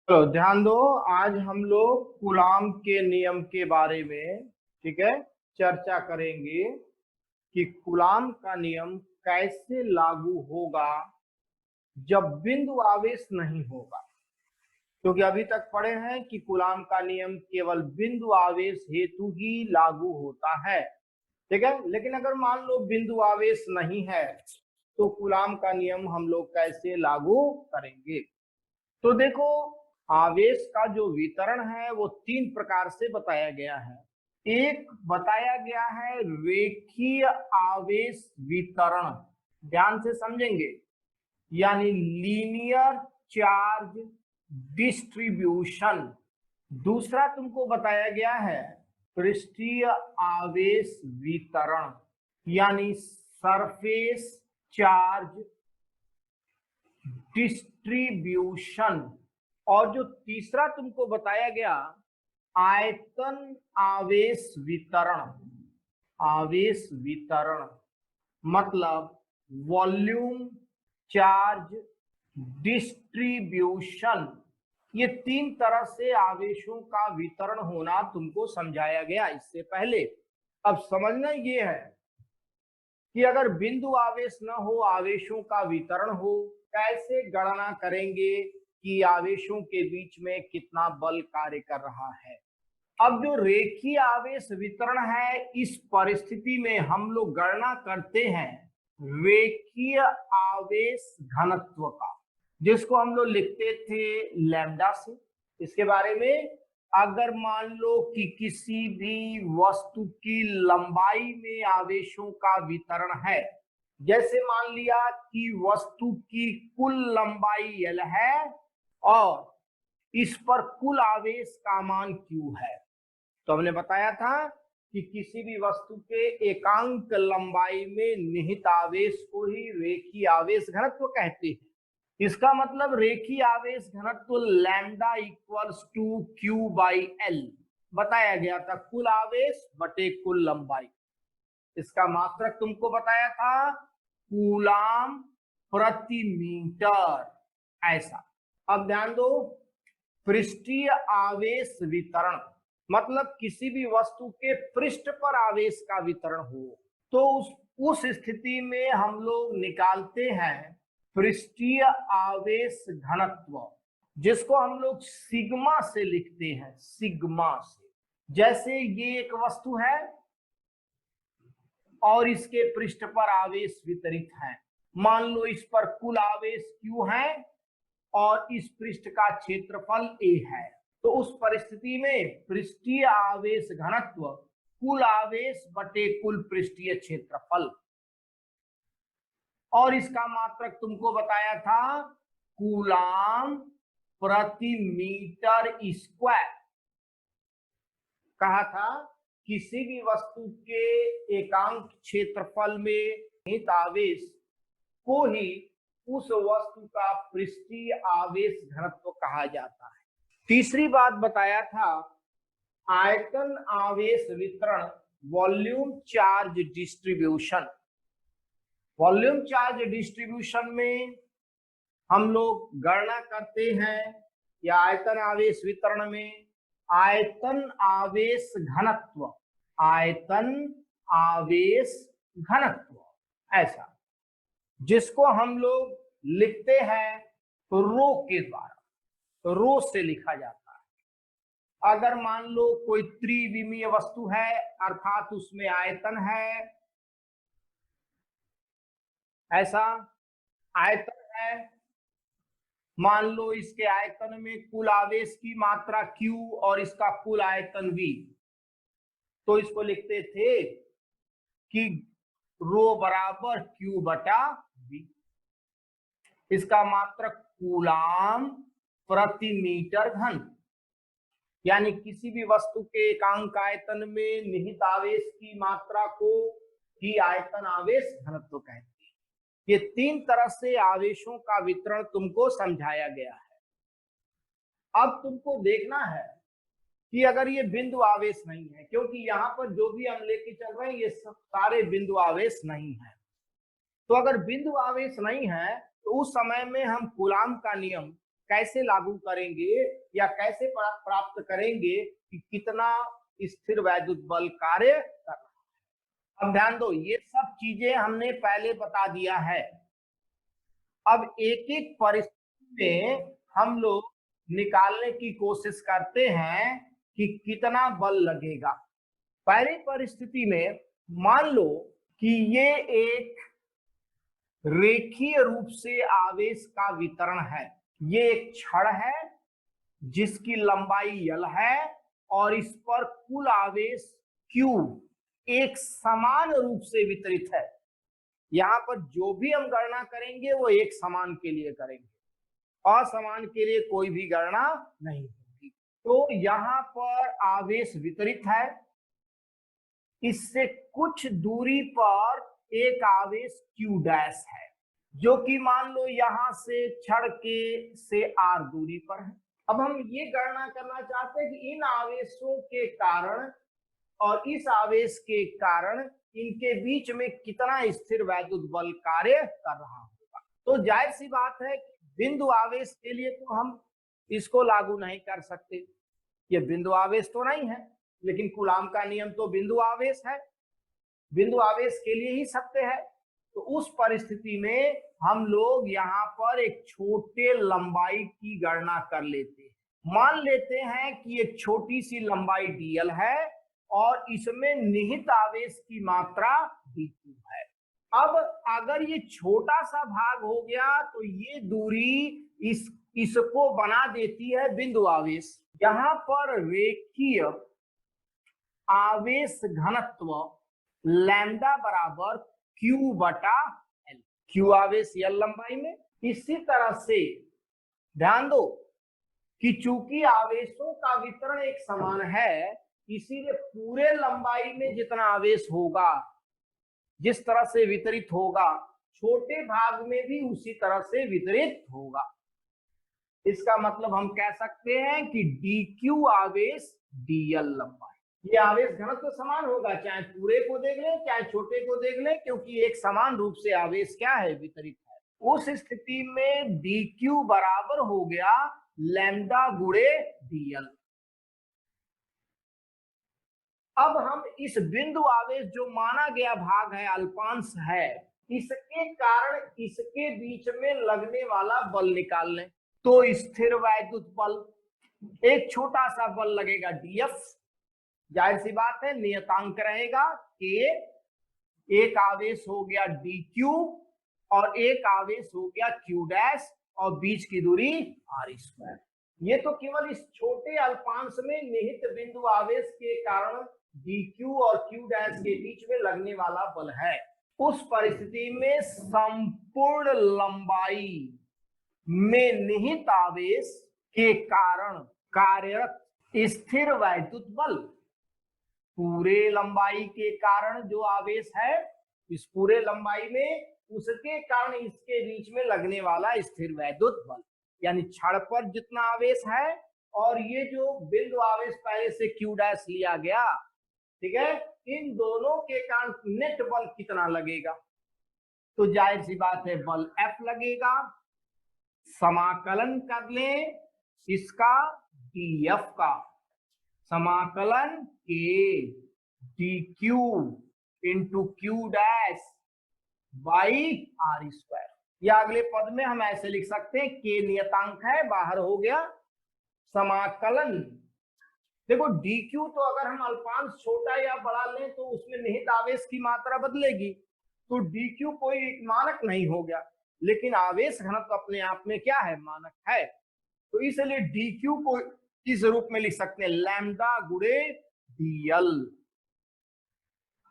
चलो ध्यान दो। आज हम लोग कूलाम के नियम के बारे में, ठीक है, चर्चा करेंगे कि कूलाम का नियम कैसे लागू होगा जब बिंदु आवेश नहीं होगा। क्योंकि अभी तक पढ़े हैं कि कूलाम का नियम केवल बिंदु आवेश हेतु ही लागू होता है, ठीक है। लेकिन अगर मान लो बिंदु आवेश नहीं है तो कूलाम का नियम हम लोग कैसे लागू करेंगे। तो देखो, आवेश का जो वितरण है वो तीन प्रकार से बताया गया है। एक बताया गया है रेखीय आवेश वितरण, ध्यान से समझेंगे, यानी लीनियर चार्ज डिस्ट्रीब्यूशन। दूसरा तुमको बताया गया है पृष्ठीय आवेश वितरण, यानी सरफेस चार्ज डिस्ट्रीब्यूशन। और जो तीसरा तुमको बताया गया आयतन आवेश वितरण। आवेश वितरण मतलब वॉल्यूम चार्ज डिस्ट्रीब्यूशन। ये तीन तरह से आवेशों का वितरण होना तुमको समझाया गया इससे पहले। अब समझना ये है कि अगर बिंदु आवेश न हो, आवेशों का वितरण हो, कैसे गणना करेंगे कि आवेशों के बीच में कितना बल कार्य कर रहा है। अब जो रेखीय आवेश वितरण है, इस परिस्थिति में हम लोग गणना करते हैं रेखीय आवेश घनत्व का, जिसको हम लोग लिखते थे लैम्डा से। इसके बारे में अगर मान लो कि किसी भी वस्तु की लंबाई में आवेशों का वितरण है, जैसे मान लिया कि वस्तु की कुल लंबाई L है और इस पर कुल आवेश का मान Q है, तो हमने बताया था कि किसी भी वस्तु के एकांक लंबाई में निहित आवेश को ही रेखीय आवेश घनत्व कहते हैं। इसका मतलब रेखीय आवेश घनत्व lambda equals to q by l बताया गया था, कुल आवेश बटे कुल लंबाई। इसका मात्रक तुमको बताया था कूलाम प्रति मीटर, ऐसा। अब ध्यान दो, पृष्ठीय आवेश वितरण मतलब किसी भी वस्तु के पृष्ठ पर आवेश का वितरण हो, तो उस स्थिति में हम लोग निकालते हैं पृष्ठीय आवेश घनत्व, जिसको हम लोग सिग्मा से लिखते हैं, सिग्मा से। जैसे ये एक वस्तु है और इसके पृष्ठ पर आवेश वितरित है, मान लो इस पर कुल आवेश Q है और इस पृष्ठ का क्षेत्रफल A है, तो उस परिस्थिति में पृष्ठीय आवेश घनत्व कुल आवेश बटे कुल पृष्ठीय क्षेत्रफल। और इसका मात्रक तुमको बताया था कूलाम प्रति मीटर स्क्वायर। कहा था किसी भी वस्तु के एकांक क्षेत्रफल में निहित आवेश को ही उस वस्तु का पृष्ठीय आवेश घनत्व कहा जाता है। तीसरी बात बताया था आयतन आवेश वितरण, volume charge distribution. Volume charge distribution में हम लोग गणना करते हैं, या आयतन आवेश वितरण में आयतन आवेश घनत्व, आयतन आवेश घनत्व, ऐसा, जिसको हम लोग लिखते हैं रो के द्वारा, रो से लिखा जाता है। अगर मान लो कोई त्रिविमीय वस्तु है, अर्थात उसमें आयतन है, ऐसा आयतन है, मान लो इसके आयतन में कुल आवेश की मात्रा Q और इसका कुल आयतन V, तो इसको लिखते थे कि रो बराबर Q बटा V। इसका मात्रक कूलाम प्रति मीटर घन, यानी किसी भी वस्तु के एकांक आयतन में निहित आवेश की मात्रा को ही आयतन आवेश घनत्व कहते हैं। ये तीन तरह से आवेशों का वितरण तुमको समझाया गया है। अब तुमको देखना है कि अगर ये बिंदु आवेश नहीं है, क्योंकि यहाँ पर जो भी हम लेके चल रहे हैं ये सब सारे बिंदु आवेश नहीं है, तो अगर बिंदु आवेश नहीं है तो उस समय में हम कूलाम का नियम कैसे लागू करेंगे या कैसे प्राप्त करेंगे कि कितना स्थिर वैद्युत बल कार्य कर रहा है। अब ध्यान दो, ये सब चीजें हमने पहले बता दिया है। अब एक एक परिस्थिति में हम लोग निकालने की कोशिश करते हैं कि कितना बल लगेगा। पहली परिस्थिति में मान लो कि ये एक रेखीय रूप से आवेश का वितरण है। ये एक छड़ है जिसकी लंबाई L है और इस पर कुल आवेश Q एक समान रूप से वितरित है। यहां पर जो भी हम गणना करेंगे वो एक समान के लिए करेंगे, असमान के लिए कोई भी गणना नहीं होगी। तो यहां पर आवेश वितरित है, इससे कुछ दूरी पर एक आवेश Q डैश है जो कि मान लो यहां से छड़ के से R दूरी पर है। अब हम ये गणना करना चाहते हैं कि इन आवेशों के कारण और इस आवेश के कारण इनके बीच में कितना स्थिर वैद्युत बल कार्य कर रहा होगा। तो जाहिर सी बात है बिंदु आवेश के लिए तो हम इसको लागू नहीं कर सकते, ये बिंदु आवेश तो नहीं है, लेकिन कूलाम का नियम तो बिंदु आवेश है, बिंदु आवेश के लिए ही सत्य है। तो उस परिस्थिति में हम लोग यहाँ पर एक छोटे लंबाई की गणना कर लेते हैं। मान लेते हैं कि एक छोटी सी लंबाई dl है और इसमें निहित आवेश की मात्रा dq है। अब अगर ये छोटा सा भाग हो गया तो ये दूरी इसको बना देती है बिंदु आवेश। यहाँ पर रेखीय आवेश घनत्व लैम्डा बराबर Q बटा L, Q आवेश L लंबाई में। इसी तरह से ध्यान दो कि चूंकि आवेशों का वितरण एक समान है, इसीलिए पूरे लंबाई में जितना आवेश होगा, जिस तरह से वितरित होगा, छोटे भाग में भी उसी तरह से वितरित होगा। इसका मतलब हम कह सकते हैं कि dq आवेश dl लंबाई, ये आवेश घनत्व समान होगा, चाहे पूरे को देख लें चाहे छोटे को देख लें, क्योंकि एक समान रूप से आवेश क्या है, वितरित है। उस स्थिति में dq बराबर हो गया लैम्डा गुणे dl। अब हम इस बिंदु आवेश जो माना गया भाग है, अल्पांश है, इसके कारण इसके बीच में लगने वाला बल निकाल लें। तो स्थिर वैद्युत बल, एक छोटा सा बल लगेगा dF, जाहिर सी बात है नियतांक रहेगा K, एक आवेश हो गया dQ और एक आवेश हो गया Q डैश और बीच की दूरी R स्क्वायर। ये तो केवल इस छोटे अल्पांश में निहित बिंदु आवेश के कारण dQ और Q डैश के बीच में लगने वाला बल है। उस परिस्थिति में संपूर्ण लंबाई में निहित आवेश के कारण कार्यरत स्थिर वैद्युत बल, पूरे लंबाई के कारण जो आवेश है इस पूरे लंबाई में, उसके कारण इसके बीच में लगने वाला स्थिर वैद्युत बल, यानी छड़ पर जितना आवेश है और ये जो बिंदु आवेश पहले से Q डैश लिया गया, ठीक है, इन दोनों के कारण नेट बल कितना लगेगा। तो जाहिर सी बात है बल F लगेगा। समाकलन कर लें इसका dF का, समाकलन K dQ into Q dash by R square, या अगले पद में हम ऐसे लिख सकते हैं K नियतांक है, बाहर हो गया, समाकलन देखो dQ तो अगर हम अल्पांश छोटा या बड़ा लें तो उसमें निहित आवेश की मात्रा बदलेगी, तो dQ कोई मानक नहीं हो गया, लेकिन आवेश घनत्व अपने आप में क्या है, मानक है। तो इसलिए dQ को इस रूप में लिख सकते हैं लैम्डा गुणे dl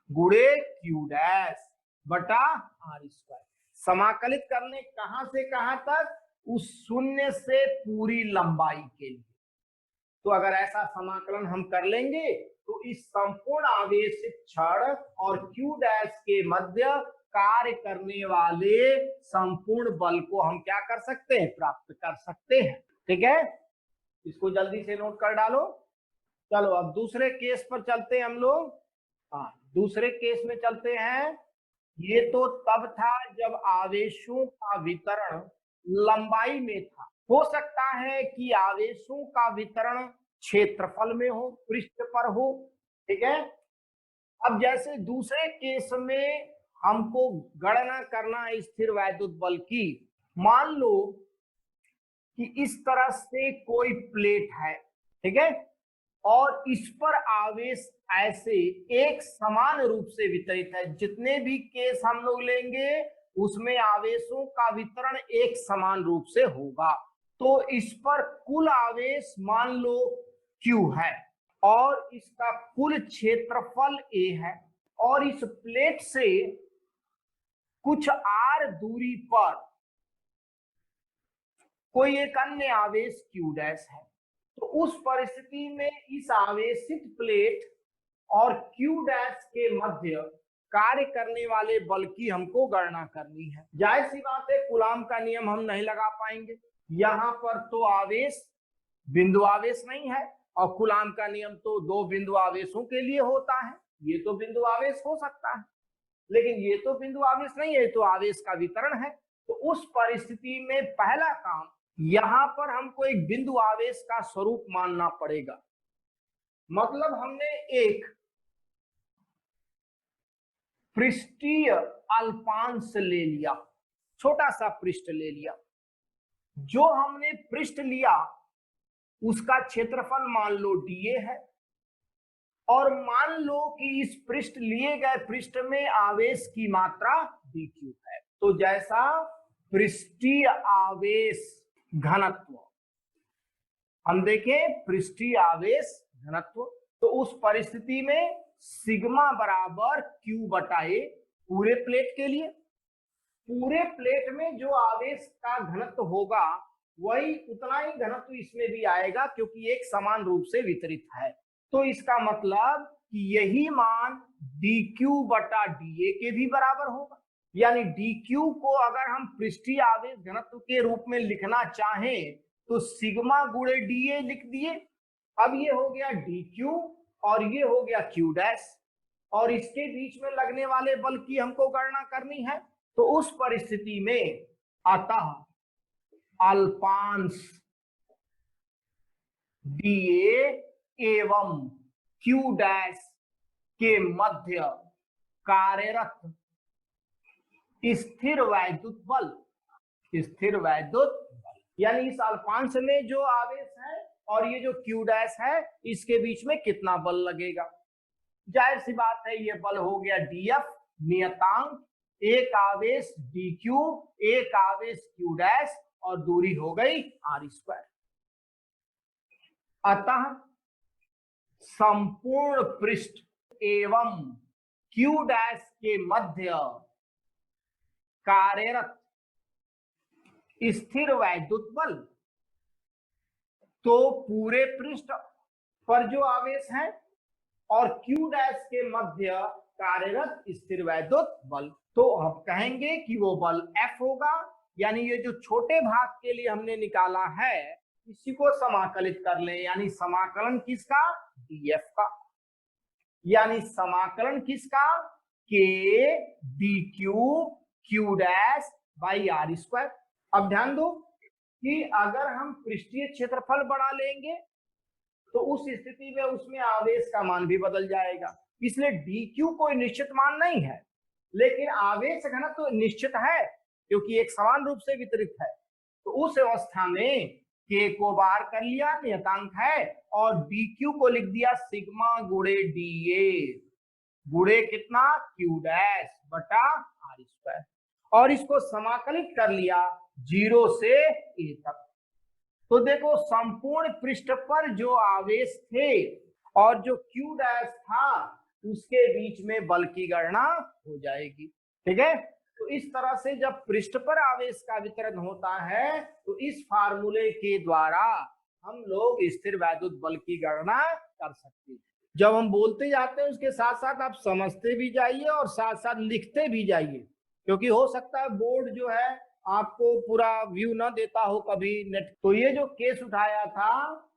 गुणे Q डैश बटा R स्क्वायर। समाकलित करने कहां से कहां तक, उस शून्य से पूरी लंबाई के लिए। तो अगर ऐसा समाकलन हम कर लेंगे तो इस संपूर्ण आवेशित छड़ और Q डैश के मध्य कार्य करने वाले संपूर्ण बल को हम क्या कर सकते हैं, प्राप्त कर सकते हैं। ठीक है, इसको जल्दी से नोट कर डालो। चलो अब दूसरे केस पर चलते हैं हम लोग। हाँ, दूसरे केस में चलते हैं। ये तो तब था जब आवेशों का वितरण लंबाई में था, हो सकता है कि आवेशों का वितरण क्षेत्रफल में हो, पृष्ठ पर हो, ठीक है। अब जैसे दूसरे केस में हमको गणना करना है स्थिर वैद्युत बल की। मान लो कि इस तरह से कोई प्लेट है, ठीक है, और इस पर आवेश ऐसे एक समान रूप से वितरित है। जितने भी केस हम लोग लेंगे उसमें आवेशों का वितरण एक समान रूप से होगा। तो इस पर कुल आवेश मान लो Q है और इसका कुल क्षेत्रफल A है, और इस प्लेट से कुछ r दूरी पर कोई एक अन्य आवेश Q डैश है। तो उस परिस्थिति में इस आवेशित प्लेट और Q डैश के मध्य कार्य करने वाले बल की हमको गणना करनी है। जाहिर सी बात है कूलाम का नियम हम नहीं लगा पाएंगे, यहाँ पर तो आवेश बिंदु आवेश नहीं है, और कूलाम का नियम तो दो बिंदु आवेशों के लिए होता है। ये तो बिंदु आवेश हो सकता है, लेकिन ये तो बिंदु आवेश नहीं है, तो आवेश का वितरण है। तो उस परिस्थिति में पहला काम, यहां पर हमको एक बिंदु आवेश का स्वरूप मानना पड़ेगा। मतलब हमने एक पृष्ठीय अल्पांश ले लिया, छोटा सा पृष्ठ ले लिया। जो हमने पृष्ठ लिया उसका क्षेत्रफल मान लो dA है, और मान लो कि इस पृष्ठ लिए गए पृष्ठ में आवेश की मात्रा dQ है। तो जैसा पृष्ठीय आवेश घनत्व, हम देखें पृष्ठीय आवेश घनत्व, तो उस परिस्थिति में सिग्मा बराबर Q बटा A पूरे प्लेट के लिए। पूरे प्लेट में जो आवेश का घनत्व होगा वही उतना ही घनत्व इसमें भी आएगा, क्योंकि एक समान रूप से वितरित है। तो इसका मतलब कि यही मान dQ बटा dA के भी बराबर होगा। यानी dQ को अगर हम पृष्ठीय आवेश घनत्व के रूप में लिखना चाहें तो सिग्मा गुणे dA लिख दिए। अब ये हो गया dQ और ये हो गया Q डैश, और इसके बीच में लगने वाले बल की हमको गणना करनी है। तो उस परिस्थिति में अतः अल्पांश dA एवं Q डैश के मध्य कार्यरत स्थिर वैद्युत बल, स्थिर वैद्युत बल, यानी इस अल्पांश में जो आवेश है और ये जो Q डैश है इसके बीच में कितना बल लगेगा। जाहिर सी बात है ये बल हो गया dF नियतांक, एक आवेश dQ, एक आवेश Q डैश, और दूरी हो गई r²। अतः संपूर्ण पृष्ठ एवं Q डैश के मध्य कार्यरत स्थिर वैद्युत बल, तो पूरे पृष्ठ पर जो आवेश है और Q डैश के मध्य कार्यरत स्थिर वैद्युत बल, तो हम कहेंगे कि वो बल F होगा। यानी ये जो छोटे भाग के लिए हमने निकाला है इसी को समाकलित कर ले, यानी समाकलन किसका, dF का, यानी समाकलन किसका, K dQ Q dash by r²। अब ध्यान दो कि अगर हम पृष्ठीय क्षेत्रफल बढ़ा लेंगे तो उस स्थिति में उसमें आवेश का मान भी बदल जाएगा। इसलिए dQ कोई निश्चित मान नहीं है, लेकिन आवेश घनत्व तो निश्चित है क्योंकि एक समान रूप से वितरित है। तो उस अवस्था में K को बाहर कर लिया, नियतांक है, और dQ को लिख दिया सिग्मा गुणे dA गुणे कितना, Q डैश बटा r², और इसको समाकलित कर लिया 0 से a तक। तो देखो संपूर्ण पृष्ठ पर जो आवेश थे और जो Q डैश था उसके बीच में बल की गणना हो जाएगी। ठीक है, तो इस तरह से जब पृष्ठ पर आवेश का वितरण होता है तो इस फार्मूले के द्वारा हम लोग स्थिर वैद्युत बल की गणना कर सकते हैं। जब हम बोलते जाते हैं उसके साथ साथ आप समझते भी जाइए और साथ साथ लिखते भी जाइए, क्योंकि हो सकता है बोर्ड जो है आपको पूरा व्यू ना देता हो कभी नेट। तो ये जो केस उठाया था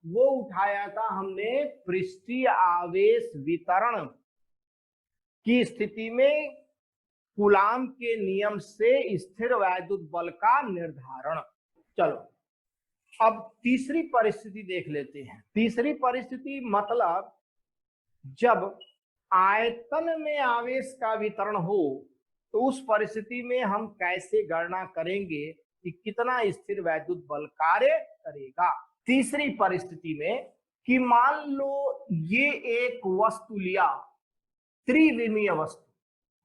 वो उठाया था हमने पृष्ठीय आवेश वितरण की स्थिति में कूलाम के नियम से स्थिर वैद्युत बल का निर्धारण। चलो अब तीसरी परिस्थिति देख लेते हैं। तीसरी परिस्थिति मतलब जब आयतन में आवेश का वितरण हो तो उस परिस्थिति में हम कैसे गणना करेंगे कि कितना स्थिर वैद्युत बल कार्य करेगा। तीसरी परिस्थिति में कि मान लो ये एक वस्तु लिया, त्रिविमीय वस्तु।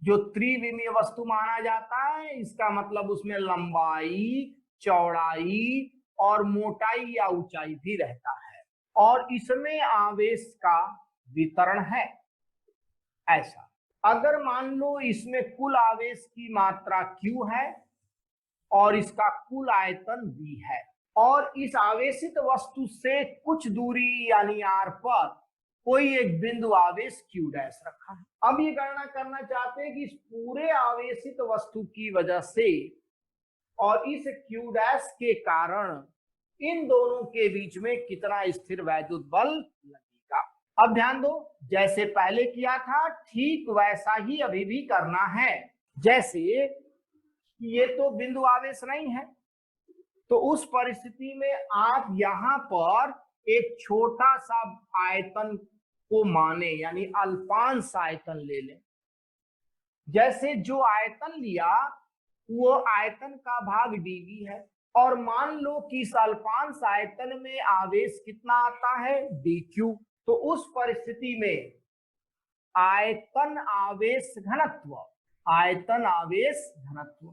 जो त्रिविमीय वस्तु माना जाता है इसका मतलब उसमें लंबाई, चौड़ाई और मोटाई या ऊंचाई भी रहता है और इसमें आवेश का वितरण है। ऐसा अगर मान लो इसमें कुल आवेश की मात्रा Q है और इसका कुल आयतन V है और इस आवेशित वस्तु से कुछ दूरी यानी R पर कोई एक बिंदु आवेश Q डैश रखा है। अब ये गणना करना चाहते हैं कि इस पूरे आवेशित वस्तु की वजह से और इस Q डैश के कारण इन दोनों के बीच में कितना स्थिर वैद्युत बल लगेगा। अब ध्यान दो, जैसे पहले किया था ठीक वैसा ही अभी भी करना है। जैसे ये तो बिंदु आवेश नहीं है तो उस परिस्थिति में आप यहां पर एक छोटा सा आयतन को माने यानी अल्पांश आयतन ले लें। जैसे जो आयतन लिया वो आयतन का भाग dV है और मान लो कि इस अल्पांश आयतन में आवेश कितना आता है dQ। तो उस परिस्थिति में आयतन आवेश घनत्व, आयतन आवेश घनत्व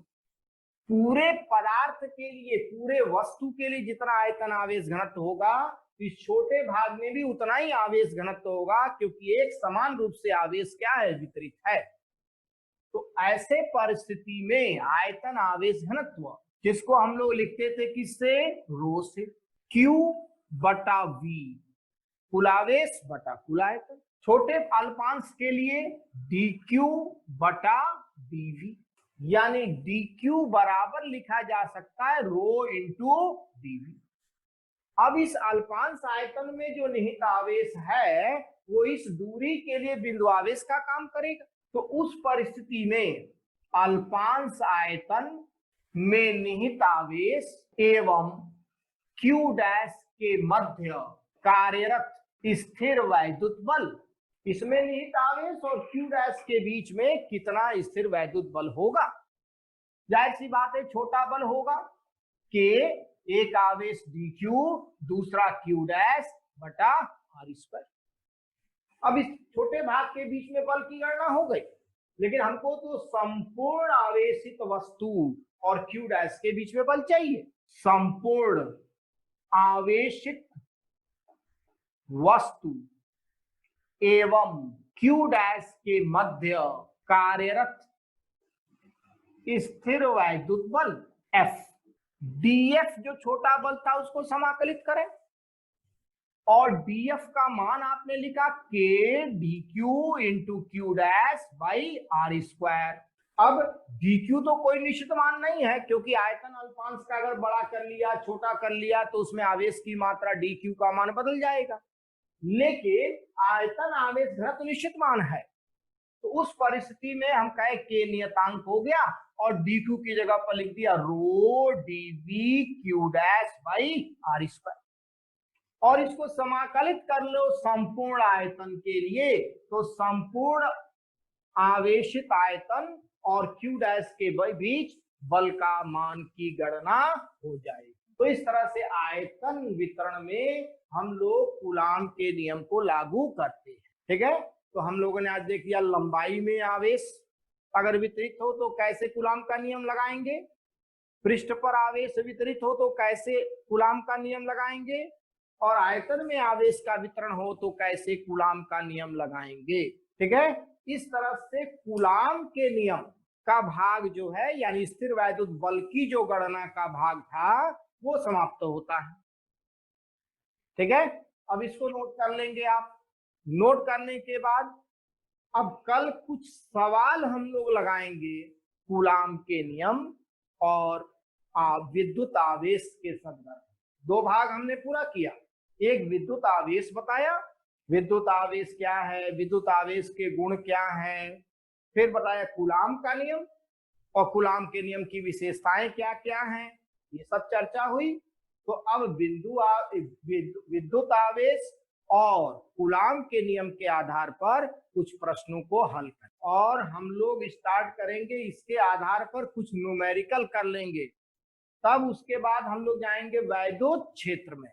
पूरे पदार्थ के लिए, पूरे वस्तु के लिए जितना आयतन आवेश घनत्व होगा इस छोटे भाग में भी उतना ही आवेश घनत्व होगा क्योंकि एक समान रूप से आवेश क्या है, वितरित है। तो ऐसे परिस्थिति में आयतन आवेश घनत्व जिसको हम लोग लिखते थे किससे, रो से, Q बटा V, कुल आवेश बटा कुल आयतन। छोटे अल्पांश के लिए dQ बटा dV, यानी dQ बराबर लिखा जा सकता है रो इंटू dV। अब इस अल्पांश आयतन में जो निहित आवेश है वो इस दूरी के लिए बिंदु आवेश का काम करेगा। तो उस परिस्थिति में अल्पांश आयतन में निहित आवेश एवं Q डैश के मध्य कार्यरत स्थिर वैद्युत बल, इसमें निहित आवेश और Q डैश के बीच में कितना स्थिर वैद्युत बल होगा। जाहिर सी बात है छोटा बल होगा कि एक आवेश dQ दूसरा Q डैश बटा R स्क्वायर। अब इस छोटे भाग के बीच में बल की गणना हो गई, लेकिन हमको तो संपूर्ण आवेशित वस्तु और Q डैश के बीच में बल चाहिए। संपूर्ण आवेशित वस्तु एवं Q डैश के मध्य कार्यरत स्थिर वैद्युत बल F, dF जो छोटा बल था उसको समाकलित करें और dF का मान आपने लिखा K dQ into Q dash by R square. अब dQ तो कोई निश्चित मान नहीं है क्योंकि आयतन अल्पांश का अगर बड़ा कर लिया छोटा कर लिया तो उसमें आवेश की मात्रा dQ का मान बदल जाएगा, लेकिन आयतन आवेश घनत्व निश्चित मान है। तो उस परिस्थिति में हम कहे K नियतांक हो गया और dQ की जगह पर लिख दिया रो dV Q dash by R square और इसको समाकलित कर लो संपूर्ण आयतन के लिए। तो संपूर्ण आवेशित आयतन और Q डैश के बीच बल का मान की गणना हो जाएगी। तो इस तरह से आयतन वितरण में हम लोग कूलाम के नियम को लागू करते हैं। ठीक है, तो हम लोगों ने आज देख लिया लंबाई में आवेश अगर वितरित हो तो कैसे कूलाम का नियम लगाएंगे, पृष्ठ पर आवेश वितरित हो तो कैसे कूलाम का नियम लगाएंगे और आयतन में आवेश का वितरण हो तो कैसे कूलाम का नियम लगाएंगे। ठीक है, इस तरह से कूलाम के नियम का भाग जो है यानी स्थिर वैद्युत बल की जो गणना का भाग था वो समाप्त होता है। ठीक है, अब इसको नोट कर लेंगे आप। नोट करने के बाद अब कल कुछ सवाल हम लोग लगाएंगे कूलाम के नियम और विद्युत आवेश के संदर्भ। दो भाग हमने पूरा किया, एक विद्युत आवेश बताया, विद्युत आवेश क्या है, विद्युत आवेश के गुण क्या है, फिर बताया कूलाम का नियम और कूलाम के नियम की विशेषताएं क्या क्या हैं, ये सब चर्चा हुई। तो अब विद्युत आवेश और कूलाम के नियम के आधार पर कुछ प्रश्नों को हल करें, और हम लोग स्टार्ट करेंगे इसके आधार पर कुछ न्यूमेरिकल कर लेंगे। तब उसके बाद हम लोग जाएंगे वैद्युत क्षेत्र में।